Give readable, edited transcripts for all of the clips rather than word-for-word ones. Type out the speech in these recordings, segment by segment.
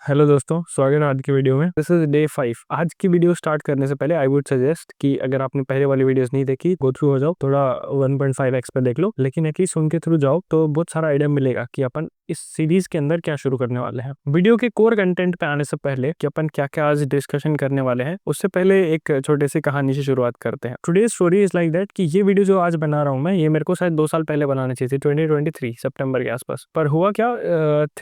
Hello दोस्तों, स्वागत है आज की वीडियो में। This is day 5। आज की वीडियो स्टार्ट करने से पहले आई वुड सजेस्ट कि अगर आपने पहले वाली वीडियोस नहीं देखी, गो थ्रू हो जाओ, थोड़ा 1.5x पे देख लो, लेकिन एटलीस्ट सुन के थ्रू जाओ तो बहुत सारा आइडिया मिलेगा कि अपन इस सीरीज के अंदर क्या शुरू करने वाले हैं। वीडियो के कोर कंटेंट पे आने से पहले कि अपन क्या क्या आज डिस्कशन करने वाले हैं, उससे पहले एक छोटे सी कहानी से शुरुआत करते हैं। Today story is like that कि ये वीडियो जो आज बना रहा हूँ मैं, ये मेरे को शायद 2 साल पहले बनानी चाहिए थी, 2023 सितंबर के आसपास। पर हुआ क्या,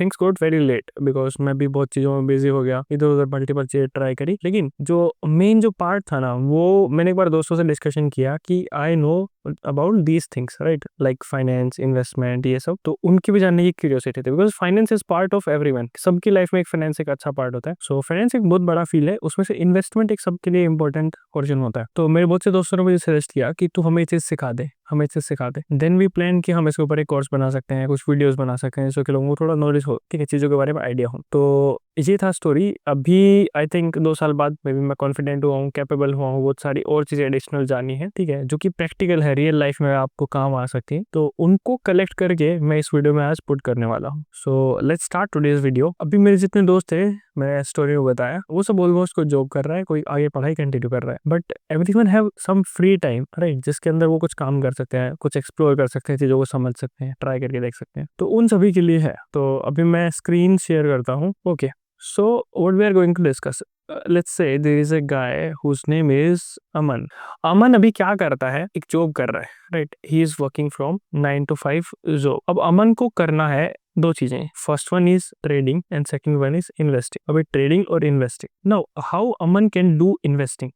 things got very late because मैं भी बहुत चीजों में बिजी हो गया, इधर उधर मल्टीपल चीजें ट्राई करी। लेकिन जो मेन जो पार्ट था ना, वो मैंने एक बार दोस्तों से डिस्कशन किया कि I know about these things, right, like finance, investment, ये सब। तो उनकी भी जानने की क्यूरियोसिटी थी because finance is part of everyone. सबकी लाइफ में एक फाइनेंस एक अच्छा पार्ट होता है। सो फाइनेंस एक बहुत बड़ा फील्ड है, उसमें से इन्वेस्टमेंट एक सबके लिए इंपॉर्टेंट पोर्शन होता है। तो मेरे बहुत से दोस्तों ने मुझे सजेस्ट किया कि तू हमें ये चीज सिखा दे, हमें चीज सिखा दे। देन वी प्लान कि हम इसके ऊपर एक कोर्स बना सकते हैं, कुछ वीडियोस बना सकते हैं, जिससे लोगों को थोड़ा नॉलेज हो, ठीक है, चीजों के बारे में आइडिया हो। तो ये था स्टोरी। अभी आई थिंक 2 साल बाद मे बी मैं कॉन्फिडेंट हुआ हूँ, कैपेबल हुआ हूँ, बहुत सारी और चीजें एडिशनल जानी है, ठीक है, जो कि प्रैक्टिकल है, रियल लाइफ में आपको काम आ सकती है। तो उनको कलेक्ट करके मैं इस वीडियो में आज पुट करने वाला हूँ। So let's start today's video. अभी मेरे जितने दोस्त थे, मैं स्टोरी में बताया, वो सब ऑलमोस्ट कोई जॉब कर रहा है, कोई आगे पढ़ाई कंटिन्यू कर रहा है, but everyone have some free time, right, जिसके अंदर वो कुछ काम कर सकते हैं, कुछ एक्सप्लोर कर सकते हैं, चीजों को समझ सकते हैं, ट्राई करके देख सकते हैं। तो उन सभी के लिए है। तो अभी मैं स्क्रीन शेयर करता हूँ। Okay, so what we are going to discuss, let's say there is a guy whose name is अमन। अमन अभी क्या करता है, एक जॉब कर रहा है, right, he is working from 9 to 5 job. अब अमन को करना है दो चीजें, first one is trading and second one is investing. अभी ट्रेडिंग और investing. Now how Aman can do investing.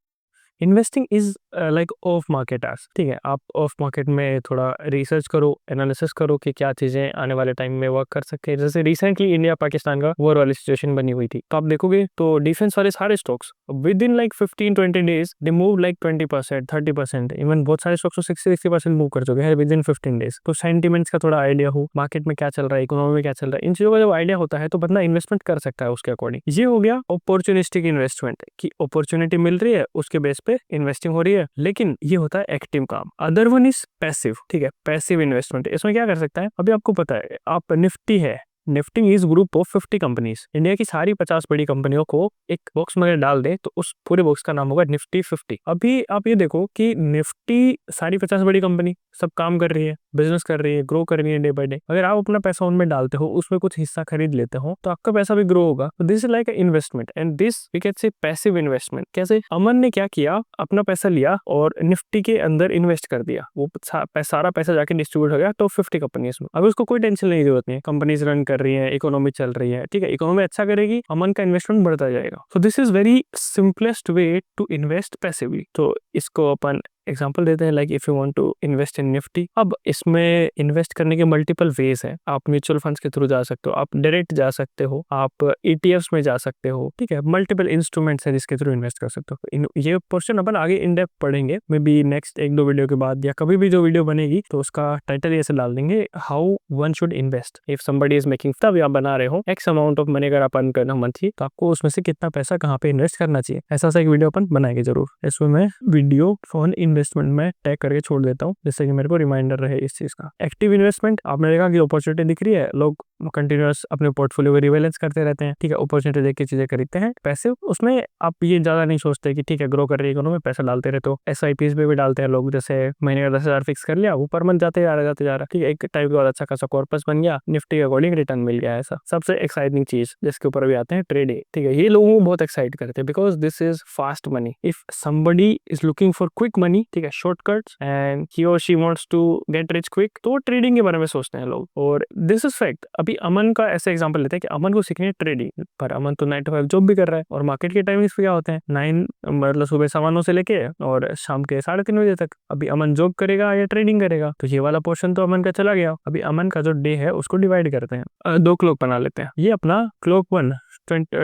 Investing is like of market S, ठीक है, आप ऑफ मार्केट में थोड़ा रिसर्च करो, एनालिसिस करो कि क्या चीजें आने वाले टाइम में वर्क कर सकते हैं। जैसे रिसेंटली इंडिया पाकिस्तान का वॉर वाली सिचुएशन बनी हुई थी, तो आप देखोगे तो डिफेंस वाले सारे stocks with in like 15-20 days they move like 20%, 30%, even बहुत सारे स्टॉक्स 60% मूव कर चुके हैं विद इन 15 डेज। तो सेंटिमेंट्स का थोड़ा आइडिया हो, मार्केट में क्या चल रहा है, इकोनॉमी में क्या चल रहा है, इन चीजों का जब आइडिया होता है तो बंदा इन्वेस्टमेंट कर सकता है उसके अकॉर्डिंग। ये हो गया अपॉर्चुनिस्टिक इन्वेस्टमेंट, की अपॉर्चुनिटी मिल रही है, उसके बेस पे इन्वेस्टिंग हो रही है, लेकिन ये होता है एक्टिव काम। अदर वन इज पैसिव, ठीक है, पैसिव इन्वेस्टमेंट। इसमें क्या कर सकता है, अभी आपको पता है, आप निफ्टी है, Nifty is group of 50 companies. India की सारी 50 बड़ी कंपनियों को एक बॉक्स में डाल दे तो उस पूरे बॉक्स का नाम होगा निफ्टी 50। अभी आप ये देखो कि निफ्टी सारी 50 बड़ी कंपनी सब काम कर रही है, बिजनेस कर रही है, ग्रो कर रही है डे बाय डे। अगर आप अपना पैसा उनमें डालते हो, उसमें कुछ हिस्सा खरीद लेते हो, तो आपका पैसा भी ग्रो होगा। तो this is like investment and this we can say passive investment. कैसे? अमन ने क्या किया, अपना पैसा लिया और निफ्टी के अंदर इन्वेस्ट कर दिया। वो सारा पैसा जाके डिस्ट्रीब्यूट हो गया टॉप 50 कंपनीज में। अभी उसको कोई टेंशन नहीं, जरूरत नहीं है, कंपनीज रन कर रही है, इकोनॉमी चल रही है, ठीक है, इकोनॉमी अच्छा करेगी, अमन का इन्वेस्टमेंट बढ़ता जाएगा। So this is very simplest way to invest passively. तो इसको अपन एग्जाम्पल देते हैं, like if you want to invest in Nifty. अब इसमें इन्वेस्ट करने के मल्टीपल वेज है। आप म्यूचुअल फंड्स के थ्रू जा सकते हो, आप डायरेक्ट जा सकते हो, आप ईटीएफ्स में जा सकते हो, ठीक है, मल्टीपल इंस्ट्रूमेंट्स है जिसके थ्रू इन्वेस्ट कर सकते हो। ये पोर्शन अपन आगे इन डेप्थ पढ़ेंगे, मे बी नेक्स्ट 1-2 वीडियो के बाद, या कभी भी जो वीडियो बनेगी तो उसका टाइटल ऐसे डाल देंगे, how one should invest if somebody is making. तब आप बना रहे हो एक्स अमाउंट ऑफ मनी, अगर आप अर्न करना मंथली, तो आपको उसमें से कितना पैसा कहाँ पे इन्वेस्ट करना चाहिए, ऐसा सा एक वीडियो अपन बनाएंगे जरूर। इसमें मैं वीडियो फॉन इन्वेस्टमेंट में टैग करके छोड़ देता हूँ, जिससे कि मेरे को रिमाइंडर रहे इस चीज का। एक्टिव इन्वेस्टमेंट, आपने देखा कि अपॉर्चुनिटी दिख रही है, लोग कंटिन्यूअस अपने पोर्टफोलियो को रिवैलेंस करते रहते हैं, ठीक है, अपॉर्चुनिटी देख के चीजें खरीदते हैं। पैसिव, उसमें आप ये ज्यादा नहीं सोचते कि ठीक है ग्रो कर रही है इकोनॉमी, पैसा डालते रहते हो। SIPs पे भी डालते हैं लोग, जैसे महीने का 10,000 फिक्स कर लिया, वो पर मंथ जाते जा रहा, ठीक है, एक टाइप का अच्छा खासा कॉर्पस बन गया, निफ्टी के अकॉर्डिंग रिटर्न मिल गया। ऐसा सबसे एक्साइटिंग चीज जिसके ऊपर भी आते हैं, ट्रेडिंग, ठीक है, ये लोगों को बहुत एक्साइट करते हैं because this is fast money. If somebody is looking for quick money, ठीक है, shortcuts, and he or she wants to get rich quick, तो ट्रेडिंग के बारे में सोचते हैं लोग। और दिस इज फैक्ट। अभी अमन का ऐसे एग्जांपल लेते हैं कि अमन को सीखनी है ट्रेडिंग, पर अमन तो 9 to 5 जॉब भी कर रहा है, और मार्केट के टाइमिंग्स क्या होते हैं, 9 मतलब सुबह 9:15 से लेके और शाम के 3:30 बजे तक। अभी अमन जॉब करेगा या ट्रेडिंग करेगा, तो ये वाला पोर्शन तो अमन का चला गया। अभी अमन का जो डे है उसको डिवाइड करते हैं, 2 क्लॉक बना लेते हैं। ये अपना क्लॉक 1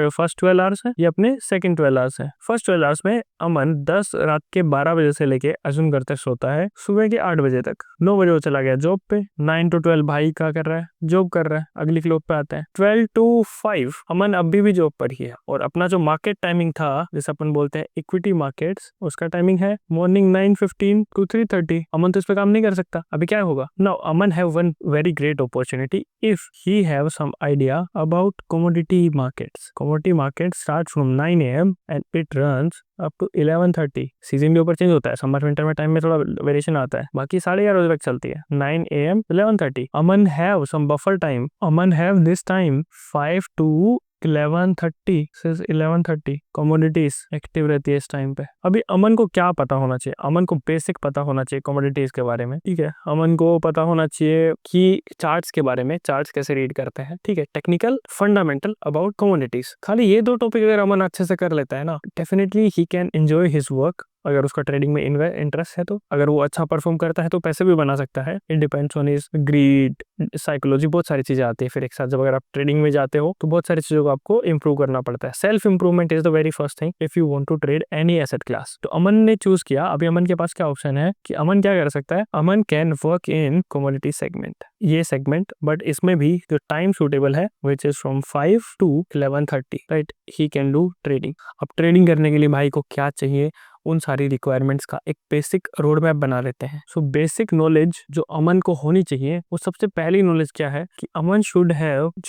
फर्स्ट 12 आवर्स है, ये अपने सेकंड 12 आवर्स है। फर्स्ट 12 आवर्स में अमन 10 रात के 12 बजे से लेके के अज्यूम करते सोता है सुबह के 8 बजे तक, 9 बजे वो चला गया जॉब पे, 9 to 12 भाई क्या कर रहा है, जॉब कर रहा है। अगली क्लॉक पे आते हैं 12 to 5, अमन अभी भी जॉब पर ही है। और अपना जो मार्केट टाइमिंग था, जैसे अपन बोलते हैं इक्विटी मार्केट्स, उसका टाइमिंग है मॉर्निंग 9:15 to 3:30। अमन तो इस पे काम नहीं कर सकता। अभी क्या होगा, now Aman have one very great opportunity if he have some idea about commodity markets. Commodity markets start from 9 a.m. and it runs up to 11:30। Season के ऊपर चेंज होता है, समर विंटर में टाइम में थोड़ा वेरिएशन आता है, बाकी 11:30 बजे तक चलती है, 9 a.m. 11:30। Aman have some buffer time, Aman have this time 5 to 11:30 से 11:30 कमोडिटीज एक्टिव रहती है इस टाइम पे। अभी अमन को क्या पता होना चाहिए, अमन को बेसिक पता होना चाहिए कमोडिटीज के बारे में, ठीक है। अमन को पता होना चाहिए कि चार्ट्स के बारे में, चार्ट्स कैसे रीड करते हैं, ठीक है। टेक्निकल फंडामेंटल अबाउट कमोडिटीज, खाली ये 2 टॉपिक अगर अमन अच्छे से कर लेता है ना, definitely he can enjoy his work. अगर उसका ट्रेडिंग में इंटरेस्ट है तो, अगर वो अच्छा परफॉर्म करता है तो पैसे भी बना सकता है। It depends on his greed, psychology, बहुत सारी चीजें आती है फिर एक साथ। जब अगर आप ट्रेडिंग में जाते हो तो बहुत सारी चीजों को आपको इंप्रूव करना पड़ता है। Self improvement is the very first thing if you want to trade any asset class. तो अमन ने चूज किया, अभी अमन के पास क्या ऑप्शन है कि अमन क्या कर सकता है, Aman can work in commodity segment, ये सेगमेंट, बट इसमें भी जो टाइम सूटेबल है which is from 5 to 11:30, right, he can do trading. अब ट्रेडिंग करने के लिए भाई को क्या चाहिए, उन सारी रिक्वायरमेंट्स का एक बेसिक रोड मैप बना लेते हैं। सो बेसिक नॉलेज जो अमन को होनी चाहिए, वो सबसे पहली नॉलेज क्या है कि अमन शुड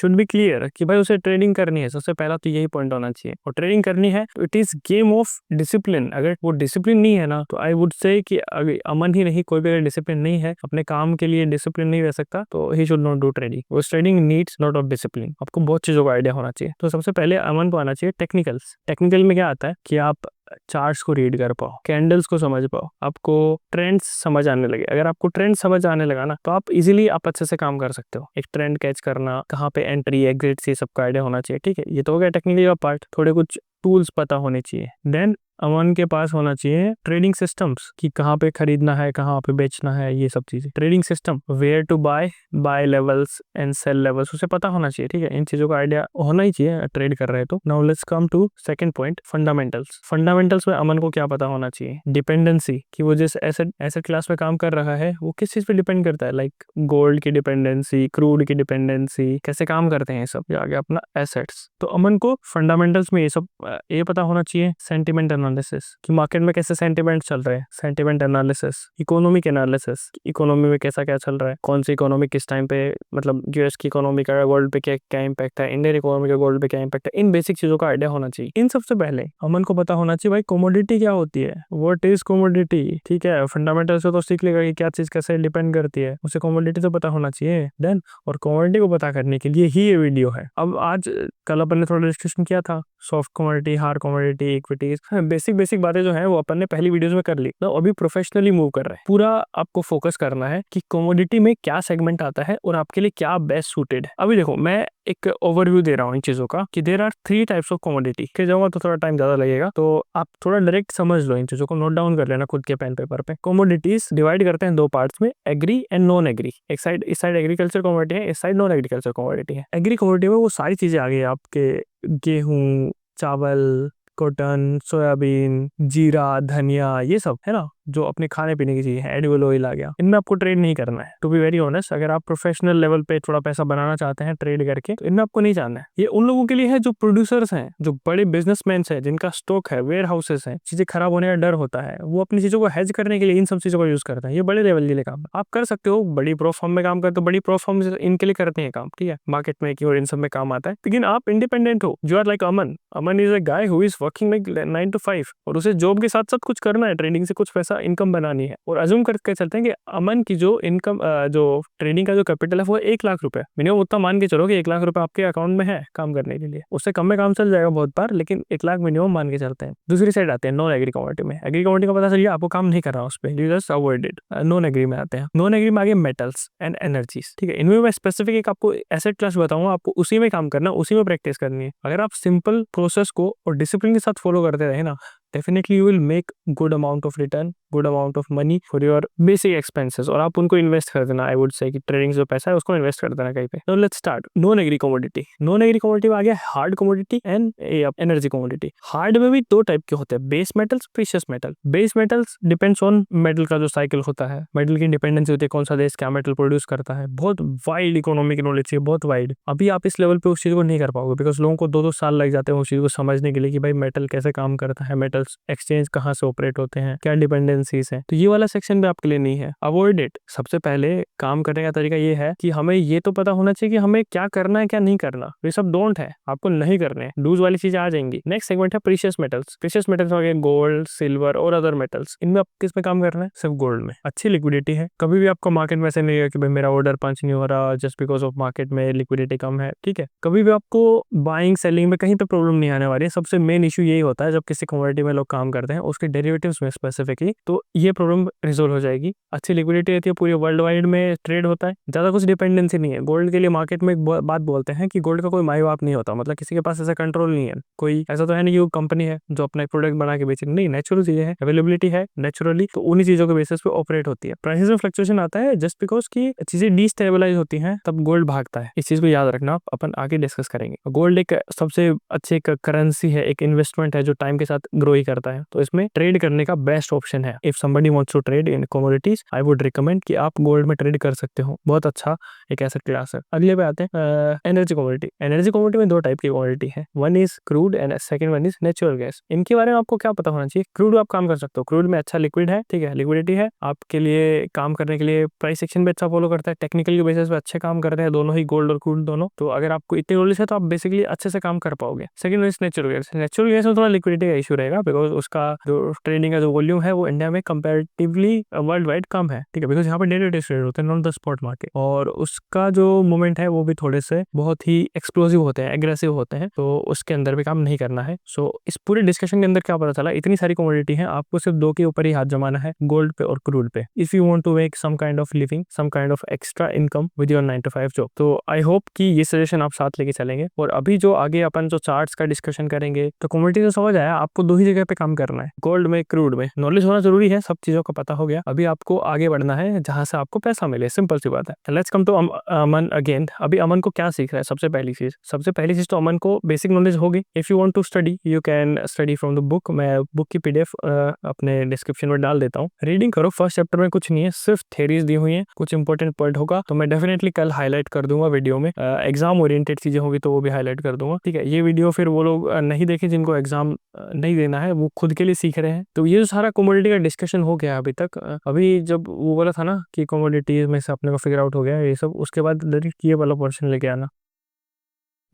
बी क्लियर कि भाई उसे ट्रेडिंग करनी है। सबसे पहला तो यही पॉइंट होना चाहिए, और ट्रेडिंग करनी है तो it is game of discipline. अगर वो डिसिप्लिन नहीं है ना, तो आई वुड से कि अमन ही नहीं, कोई भी अगर डिसिप्लिन नहीं है, अपने काम के लिए डिसिप्लिन नहीं रह सकता, तो he should not do trading. वो trading needs lot of discipline. आपको बहुत चीजों का आइडिया होना चाहिए। तो सबसे पहले अमन को आना चाहिए टेक्निकल्स। टेक्निकल में क्या आता है कि आप चार्ट्स को रीड कर पाओ, कैंडल्स को समझ पाओ, आपको ट्रेंड्स समझ आने लगे। अगर आपको ट्रेंड समझ आने लगा ना, तो आप इजीली आप अच्छे से काम कर सकते हो। एक ट्रेंड कैच करना, कहाँ पे एंट्री एग्जिट, ये सबका आइडिया होना चाहिए, ठीक है। ये तो हो गया टेक्निकली का पार्ट। थोड़े कुछ टूल्स पता होने चाहिए। देन अमन के पास होना चाहिए ट्रेडिंग सिस्टम्स, कि कहाँ पे खरीदना है, कहाँ पे बेचना है, ये सब चीजें। Trading system, where to buy levels and sell levels, उसे पता होना चाहिए, ठीक है। इन चीजों का आइडिया होना ही चाहिए ट्रेड कर रहे हैं तो। Now let's come to second point, fundamentals. Fundamentals में अमन को क्या पता होना चाहिए, डिपेंडेंसी, कि वो जिस एसेट क्लास में काम कर रहा है वो किस चीज पे डिपेंड करता है, लाइक गोल्ड की डिपेंडेंसी, क्रूड की डिपेंडेंसी, कैसे काम करते हैं ये सब। आगे अपना एसेट्स। तो अमन को फंडामेंटल्स में ये सब ये पता होना चाहिए। सेंटिमेंट एनालिसिस, कि मार्केट में कैसे सेंटिमेंट चल रहे हैं, sentiment analysis. Economic analysis, economy में कैसा क्या चल रहा है, कौन सी इकोनॉमी किस टाइम पे, मतलब यूएस की इकोनॉमी का गोल्ड पे क्या क्या इंपैक्ट है, इंडियन इकोनॉमी का गोल्ड पे क्या इंपैक्ट है। इन बेसिक चीजों का आइडिया होना चाहिए। इन सबसे पहले अमन को पता होना चाहिए भाई कमोडिटी क्या होती है, व्हाट इज कमोडिटी, ठीक है। फंडामेंटल से तो सीख लेगा कि क्या चीज कैसे डिपेंड करती है, उसे कमोडिटी तो पता होना चाहिए। देन और कमोडिटी को पता करने के लिए ही ये वीडियो है। अब आज कल अपन ने थोड़ा डिस्कशन किया था soft commodity, hard commodity, equities, basic बातें जो है वो अपन ने पहली वीडियोस में कर ली। तो अभी प्रोफेशनली मूव कर रहे हैं। पूरा आपको फोकस करना है कि कमोडिटी में क्या सेगमेंट आता है और आपके लिए क्या बेस्ट सूटेड है। अभी देखो मैं एक ओवरव्यू दे रहा हूँ इन चीजों का कि there are 3 types of commodity. के जाऊंगा तो थोड़ा टाइम ज्यादा लगेगा, तो आप थोड़ा डायरेक्ट समझ लो, इन चीजों को नोट डाउन कर लेना खुद के पेन पेपर पे। कमोडिटीज डिवाइड करते हैं 2 पार्ट्स में, एग्री एंड नॉन एग्री। एक साइड, इस साइड एग्रीकल्चर कमोडिटी है, इस साइड नॉन एग्रीकल्चर कमोडिटी है। एग्री कमोडिटी में वो सारी चीजें आ गई आपके, गेहूं, चावल, कॉटन, सोयाबीन, जीरा, धनिया, ये सब है ना, जो अपने खाने पीने की चीज है। एडिबल ऑयल आ गया, इनमें आपको ट्रेड नहीं करना है। टू बी वेरी ऑनेस्ट, अगर आप प्रोफेशनल लेवल पे थोड़ा पैसा बनाना चाहते हैं ट्रेड करके, तो इनमें आपको नहीं जाना है। ये उन लोगों के लिए है जो प्रोड्यूसर्स हैं, जो बड़े बिजनेसमैन हैं, जिनका स्टॉक है, वेयर हाउसेस हैं, चीजें खराब होने का डर होता है, वो अपनी चीजों को हेज करने के लिए इन सब चीजों को यूज करते हैं। ये बड़े लेवल के लिए काम आप कर सकते हो। बड़ी प्रो फर्म में काम करते हो, बड़ी प्रो फर्म इनके लिए करते हैं काम, ठीक है, मार्केट मेकिंग और इन सब में काम आता है। लेकिन आप इंडिपेंडेंट हो, जो are like Aman. Aman is a guy who is working like 9 to 5, और उसे जॉब के साथ साथ कुछ करना है, ट्रेडिंग से कुछ पैसा इनकम बनानी है। और अज्यूम करके चलते हैं कि अमन की जो इनकम, जो ट्रेडिंग का जो कैपिटल है वो 1 लाख रुपए मिनिमम, उतना मान के चलो कि 1 लाख रुपए आपके अकाउंट में है काम करने के लिए। उससे कम में काम चल जाएगा बहुत बार, लेकिन 1 लाख मिनिमम मान के चलते हैं। दूसरी साइड आते हैं नॉन एग्री कमोडिटी में। एग्री कमोडिटी का पता चलिए आपको काम नहीं करना उस पर, you just avoid it. Non agree में आते हैं। नॉन एग्री में आगे मेटल्स एंड एनर्जीज, ठीक है। इनमें मैं स्पेसिफिक एक आपको एसेट क्लास बताऊंगा, आपको उसी में काम करना, उसी में प्रैक्टिस करनी है। अगर आप सिंपल प्रोसेस को और डिसिप्लिन के साथ फॉलो करते रहे ना, definitely you will make good amount of return, good amount of money for your basic expenses, और आप उनको इन्वेस्ट कर देना। आई वुड से कि ट्रेडिंग जो पैसा है उसको इन्वेस्ट कर देना कहीं पे। Now let's start. Non agree commodity. Non agree commodity में आ गया hard commodity and energy commodity. Hard में भी दो टाइप के होते हैं, base metals, precious metal. Base metals depends on metal का जो साइकिल होता है, मेटल की इंडिपेंडेंसी होती है, कौन सा देश क्या मेटल प्रोड्यूस करता है। बहुत वाइड इकोनॉमिक नॉलेज चाहिए, बहुत वाइड। अभी आप इस लेवल पे उस चीज को नहीं कर पाओगे, बिकॉज लोगों को 2-2 साल लग जाते हैं उस चीज को समझने के लिए कि भाई मेटल कैसे काम करता है, मेटल्स एक्सचेंज कहाँ से ऑपरेट होते हैं, क्या डिपेंडेंसीज है। तो ये वाला सेक्शन भी आपके लिए नहीं है, अवॉइड इट। सबसे पहले काम करने का तरीका ये है कि हमें ये तो पता होना चाहिए कि हमें क्या करना है क्या नहीं करना। ये सब डोंट है, आपको नहीं करने हैं, डूज वाली चीजें आ जाएंगी। नेक्स्ट सेगमेंट है प्रीशियस मेटल्स। प्रीशियस मेटल्स हो गए गोल्ड, सिल्वर और अदर मेटल्स। इनमें आप किस में काम करना है? सिर्फ गोल्ड में। अच्छी लिक्विडिटी है, कभी भी आपको मार्केट में ऐसे नहीं है कि भाई मेरा ऑर्डर पंच नहीं हो रहा जस्ट बिकॉज ऑफ मार्केट में लिक्विडिटी कम है, ठीक है। कभी भी आपको बाइंग सेलिंग में कहीं पे प्रॉब्लम नहीं आने वाली है। सबसे मेन इशू यही होता है जब किसी कमोडिटी में लोग काम करते हैं, उसके डेरिवेटिव्स में स्पेसिफिकली, तो ये प्रॉब्लम रिजोल्व हो जाएगी। अच्छी लिक्विडिटी रहती है, पूरी वर्ल्ड वाइड में ट्रेड होता है, ज्यादा कुछ डिपेंडेंसी नहीं है। गोल्ड के लिए मार्केट में एक बात बोलते हैं कि गोल्ड का कोई माई बाप नहीं होता, मतलब किसी के पास ऐसा कंट्रोल नहीं है। कोई ऐसा तो है नहीं कि कंपनी है जो अपना प्रोडक्ट बना के बेचे, नहीं, नेचुरल चीजें है, अवेलेबिलिटी है नेचुरली, तो उन्हीं चीजों के बेसिस पे ऑपरेट होती है। प्राइसेस में फ्लक्चुएशन आता है जस्ट बिकॉज की चीजें डिस्टेबलाइज होती हैं, तब गोल्ड भागता है। इस चीज को याद रखना, आप अपन आगे डिस्कस करेंगे। गोल्ड एक सबसे अच्छी एक करेंसी है, एक इन्वेस्टमेंट है जो टाइम के साथ ग्रो ही करता है, तो इसमें ट्रेड करने का बेस्ट ऑप्शन है। If somebody wants to trade in commodities, I would recommend कि आप गोल्ड में ट्रेड कर सकते हो, बहुत अच्छा एक एसेट क्लास है। अगले पे आते हैं एनर्जी कमोडिटी। एनर्जी कमोडिटी में दो टाइप की कमोडिटी है, one is crude and second one is natural gas. इनके बारे में आपको क्या पता होना चाहिए? क्रूड आप काम कर सकते हो, क्रूड में अच्छा लिक्विड है, ठीक है, लिक्विडिटी है, आपके लिए काम करने के लिए प्राइस एक्शन भी अच्छा फॉलो करता है, टेक्निकल के बेसिस पे अच्छे काम करते हैं दोनों ही, गोल्ड और क्रूड दोनों। तो अगर आपको इतनी नॉलेज है तो आप बेसिकली अच्छे से काम कर पाओगे। Second is natural gas. Natural gas में थोड़ा लिक्विडिटी का इशू रहेगा, बिकॉज उसका जो ट्रेडिंग का जो वॉल्यूम है वो इंडिया में कंपैरेटिवली वर्ल्ड वाइड कम है, ठीक है, बिकॉज यहाँ पे डेरिवेटिव ट्रेड होते हैं, नॉट द स्पॉट मार्केट, और उसका जो मूवमेंट है वो भी थोड़े से बहुत ही एक्सप्लोसिव होते हैं, एग्रेसिव होते हैं, तो उसके अंदर भी काम नहीं करना है। सो इस पूरे डिस्कशन के अंदर क्या पता चला, इतनी सारी कमोडिटी है, आपको सिर्फ दो के ऊपर ही हाथ जमाना है, गोल्ड पे और क्रूड पे, if you want to make some kind of living, some kind of extra income with your 9 to 5 job. तो आई होप कि ये सजेशन आप साथ लेके चलेंगे। और अभी जो आगे अपन जो चार्ट्स का डिस्कशन करेंगे, तो कमोडिटी तो समझ आया, आपको दो ही जगह पे काम करना है, गोल्ड में, क्रूड में। नॉलेज होना जरूरी है, सब चीजों का पता हो गया, अभी आपको आगे बढ़ना है जहां से आपको पैसा मिले, सिंपल सी बात है। Let's come to Aman again. अभी अमन को क्या सीख रहा है? सबसे पहली चीज तो अमन को बेसिक नॉलेज होगी। If you want to study you can study from the book. मैं बुक की पीडीएफ अपने डिस्क्रिप्शन में डाल देता हूँ, रीडिंग करो। फर्स्ट चैप्टर में कुछ नहीं है, सिर्फ थ्योरीज दी हुई है, कुछ इंपॉर्टेंट पॉइंट होगा तो मैं डेफिनेटली कल हाईलाइट कर दूंगा वीडियो में। एग्जाम ओरिएंटेड चीजें होगी तो वो भी हाईलाइट कर दूंगा, ठीक है। ये वीडियो फिर वो लोग नहीं देखे जिनको एग्जाम नहीं देना है, वो खुद के लिए सीख रहे हैं। तो ये जो सारा कमोडिटी का डिस्कशन हो गया अभी तक, अभी जब वो बोला था ना कि कमोडिटीज में से अपने को फिगर आउट हो गया ये सब, उसके बाद डायरेक्ट ये वाला पोर्शन लेके आना।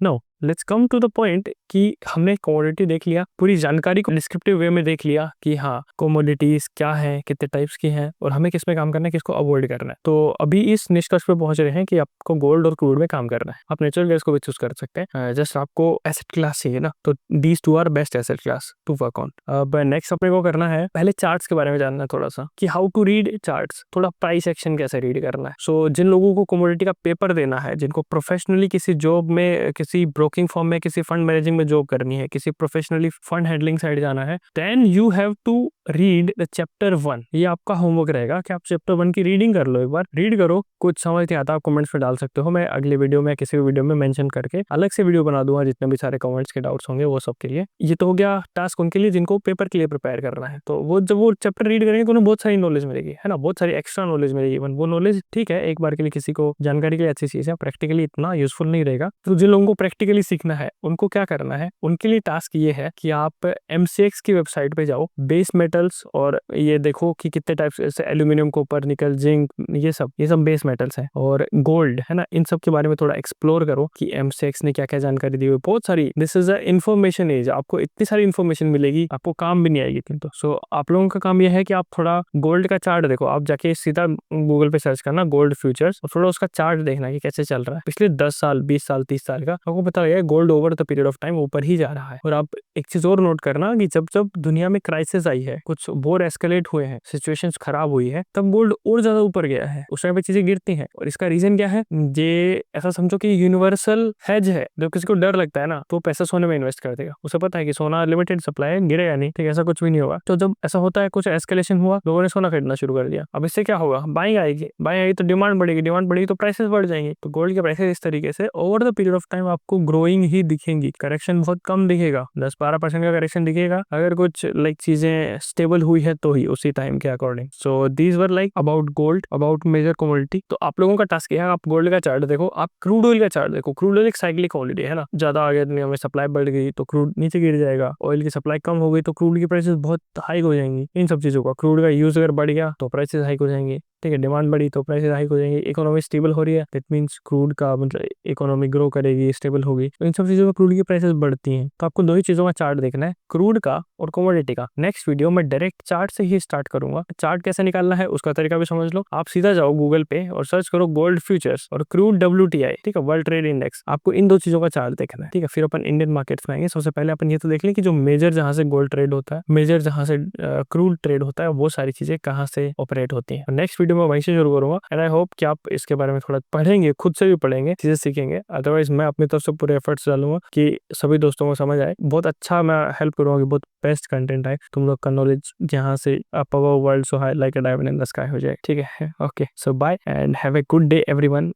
No, let's come to the point कि हमने कमोडिटी देख लिया, पूरी जानकारी को डिस्क्रिप्टिव वे में देख लिया कि हाँ कमोडिटीज क्या है, कितने टाइप्स की हैं, और हमें किस में काम करना है, किसको अवॉइड करना है। तो अभी इस निष्कर्ष पे पहुंच रहे हैं कि आपको गोल्ड और क्रूड में काम करना है। आप नेचुरल गैस को भी चूज कर सकते हैं, जस्ट आपको एसेट क्लास चाहिए ना, तो these two are best asset class to work on. अब नेक्स्ट अपने को करना है, पहले चार्ट्स के बारे में जानना है थोड़ा सा, कि हाउ टू रीड चार्ट्स, थोड़ा प्राइस एक्शन कैसे रीड करना है। सो जिन लोगों को कमोडिटी का पेपर देना है, जिनको प्रोफेशनली किसी जॉब में, किसी ब्रोकिंग फॉर्म में, किसी फंड मैनेजिंग में जॉब करनी है, किसी प्रोफेशनली फंड हैंडलिंग साइड जाना है, then you have to read the chapter 1। ये आपका होमवर्क रहेगा कि आप चैप्टर 1 की रीडिंग कर लो, एक बार रीड करो। कुछ समझ नहीं आता आप कमेंट्स में डाल सकते हो, मैं अगले वीडियो में किसी भी वीडियो में मेंशन करके अलग से वीडियो बना दूंगा, जितने भी सारे कमेंट्स के डाउट्स होंगे वो सब के लिए। ये तो हो गया टास्क उनके लिए जिनको पेपर के लिए प्रिपेयर करना है। तो वो जब वो चैप्टर रीड करेंगे तो उन्हें बहुत सारी नॉलेज मिलेगी, है ना, बहुत सारी एक्स्ट्रा नॉलेज मिलेगी। वो नॉलेज ठीक है, एक बार के लिए किसी को जानकारी के लिए अच्छी चीज है, प्रैक्टिकली इतना यूजफुल नहीं रहेगा। तो जिन लोगों को प्रैक्टिकली सीखना है उनको क्या करना है, उनके लिए टास्क ये है कि आप MCX की वेबसाइट पे जाओ, बेस मेटल्स, और ये देखो कि कितने टाइप्स, जैसे एल्यूमिनियम, कॉपर, निकल, जिंक, ये सब बेस मेटल्स हैं, और गोल्ड, है ना, इन सब के बारे में थोड़ा एक्सप्लोर करो कि MCX ने क्या क्या जानकारी दी हुई, बहुत सारी। This is a information age, आपको इतनी सारी इन्फॉर्मेशन मिलेगी, आपको काम भी नहीं आएगी इतनी। तो सो आप लोगों का काम यह है कि आप थोड़ा गोल्ड का चार्ट देखो, आप जाके सीधा गूगल पे सर्च करना गोल्ड फ्यूचर्स, और थोड़ा उसका चार्ट देखना कि कैसे चल रहा है पिछले 10 साल, 20 साल, 30 साल का, आपको पता लगेगा gold over the period of time ऊपर ही जा रहा है। और आप एक चीज और नोट करना कि जब जब दुनिया में क्राइसिस आई है, कुछ वॉर एस्केलेट हुए हैं, सिचुएशंस खराब हुई है, तब गोल्ड और ज्यादा ऊपर गया है, उस टाइम पे चीजें गिरती हैं। और इसका रीजन क्या है, ये ऐसा समझो कि यूनिवर्सल हेज है। जब किसी को डर लगता है ना, तो पैसा सोने में इन्वेस्ट कर देगा। उसे पता है कि सोना लिमिटेड सप्लाई है, गिरेगा नहीं, ठीक, ऐसा कुछ भी नहीं होगा। तो जब ऐसा होता है, कुछ एस्केलेशन हुआ, लोगों ने सोना खरीदना शुरू कर दिया। अब इससे क्या होगा, बाइंग आएगी, बाइंग आएगी तो डिमांड बढ़ेगी, डिमांड बढ़ेगी तो प्राइसेस बढ़ जाएंगे। तो गोल्ड के प्राइसेस इस तरीके से over the period of time आपको ग्रोइंग ही दिखेंगी। करेक्शन बहुत कम दिखेगा, 10-12% का करेक्शन दिखेगा, अगर कुछ लाइक चीजें स्टेबल हुई है तो ही, उसी टाइम के according. So these were like about gold, about major commodity. तो आप लोगों का टास्क है, आप गोल्ड का चार्ट देखो, आप क्रूड ऑयल का चार्ट देखो। क्रूड ऑयल एक साइक्लिक हॉलिडे है ना, ज्यादा आगे दुनिया में सप्लाई बढ़ गई तो क्रूड नीचे गिर जाएगा, ऑयल की सप्लाई कम हो गई तो क्रूड की प्राइसेस बहुत हाई हो जाएंगी। इन सब चीजों का, क्रूड का यूज अगर बढ़ गया तो प्राइसेस हाई हो जाएंगे, ठीक है, डिमांड बढ़ी तो प्राइसेस हाई हो जाएंगे। इकोनॉमी स्टेबल हो रही है, दैट मींस क्रूड का मतलब इकोनॉमी ग्रो करेगी, स्टेबल होगी, तो इन सब चीजों में क्रूड की प्राइसेस बढ़ती हैं। तो आपको दो ही चीजों का चार्ट देखना है, क्रूड का और कमोडिटी का। नेक्स्ट वीडियो में डायरेक्ट चार्ट से ही स्टार्ट करूंगा। चार्ट कैसे निकालना है उसका तरीका भी समझ लो। आप सीधा जाओ गूगल पे और सर्च करो गोल्ड फ्यूचर्स और क्रूड WTI, ठीक है, वर्ल्ड ट्रेड इंडेक्स। आपको इन दो चीजों का चार्ट देखना है, ठीक है। फिर अपन इंडियन मार्केट्स में आएंगे। सबसे पहले अपन ये तो देख लें कि जो मेजर जहां से गोल्ड ट्रेड होता है, मेजर जहां से क्रूड ट्रेड होता है, वो सारी चीजें कहाँ से ऑपरेट होती है। नेक्स्ट वीडियो में वहीं से शुरू करूंगा एंड आई होप कि आप इसके बारे में थोड़ा पढ़ेंगे, खुद से भी पढ़ेंगे, चीजें सीखेंगे। अदरवाइज मैं अपनी तरफ से पूरे एफर्ट्स डालूंगा कि सभी दोस्तों को समझ आए। बहुत अच्छा मैं हेल्प करूंगा कि बहुत बेस्ट कंटेंट आए, तुम लोग का नॉलेज जहाँ से up our world so high like a diamond in the sky हो जाए, ठीक है। Okay, so bye and have a good day everyone.